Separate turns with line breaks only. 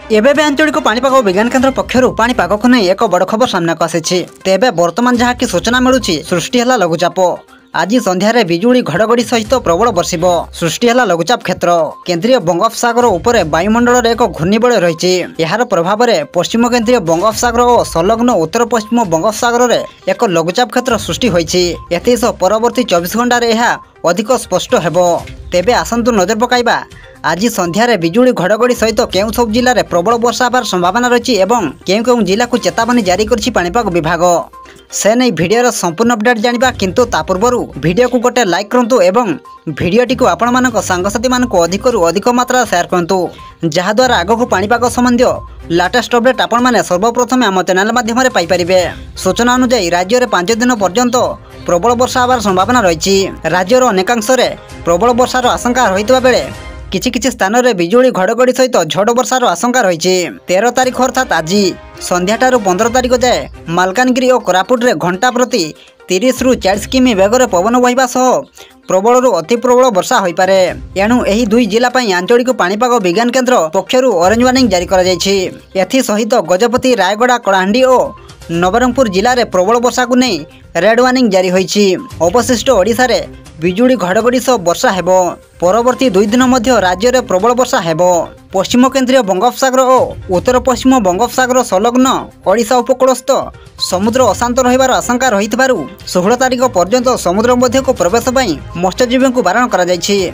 एबे आंचलिक पाणीपाग विज्ञान केन्द्र पक्षर पाणीपाग को नहीं एक बड़ खबर सामना को आसी। तेबे वर्तमान जहाँ की सूचना मिलूँ सृष्टि है लघुचाप। आज संध्यारे बिजुली घड़घड़ी सहित प्रबल बर्षिब। सृष्टि है लघुचाप क्षेत्र। केन्द्रीय बंगोपसागर उपर वायुमंडल एक घूर्णिबलय रही। यार प्रभाव में पश्चिम केन्द्रीय बंगोपसागर और संलग्न उत्तर पश्चिम बंगोपसागर में एक लघुचाप क्षेत्र सृष्टि होती। परवर्ती 24 घंटे यह अधिक स्पष्ट हेब। तेबे आसंतु नजर पकाइबा आज संध्यारे बिजुली घड़घड़ी सहित केउं सब जिले में प्रबल वर्षा होबार संभावना रही एवं केउं जिला को चेतावनी जारी करछि पाणीपाग विभाग। से नहीं भिडियोर संपूर्ण अपडेट जानिबा, किंतु ता पूर्व भिडियो को गोटे लाइक करंतु एवं भिडियोटी को आपण मानक सांगसाथी मानक अधिकरु अधिक मात्रा शेयर करंतु, जहाद्वारा आगक पाणीपाग संबंधी लाटेस्ट अपडेट आपण माने सर्वप्रथम आम चैनल माध्यम पाई परिबे। सूचना अनुसार राज्य में 5 दिन पर्यंत प्रबल वर्षा होबार संभावना रही। राज्यर अनेकांश प्रबल वर्षार आशंका रही बेले किछि स्थान में बिजुली घड़घड़ी सहित झड़ वर्षार आशंका रही। 13 तारीख अर्थात आज संध्याठारू 15 तारीख जाए मालकानगिरी और कोरापुट रे घंटा प्रति 30 रु 40 किमी बेगर पवन बहिबा सह प्रबल रु अति प्रबल वर्षा हो पारे। एणु एही दुई जिला पई आंचलिक पाणीपाग विज्ञान केन्द्र पक्षरु ऑरेंज वार्निंग जारी करा जायछि। एथि सहित गजपति, रायगड़ा, कलाहांडी और नवरंगपुर जिले में प्रबल वर्षा को नहीं रेड वार्निंग जारी होईछि। अवशिष्ट ओडिशा रे बिजुली घड़घड़ी सह वर्षा हेब। परवर्ती 2 दिन मध्य राज्य में प्रबल वर्षा हेब। पश्चिम केन्द्रीय बंगोपसागर और उत्तर पश्चिम बंगोपसागर संलग्न ओडिशा उपकूलस्थ समुद्र अशांत रहिबार आशंका रही 16 तारीख पर्यंत समुद्र मध्य को प्रवेश पाई मत्स्यजीवी को बारण करा जायछि।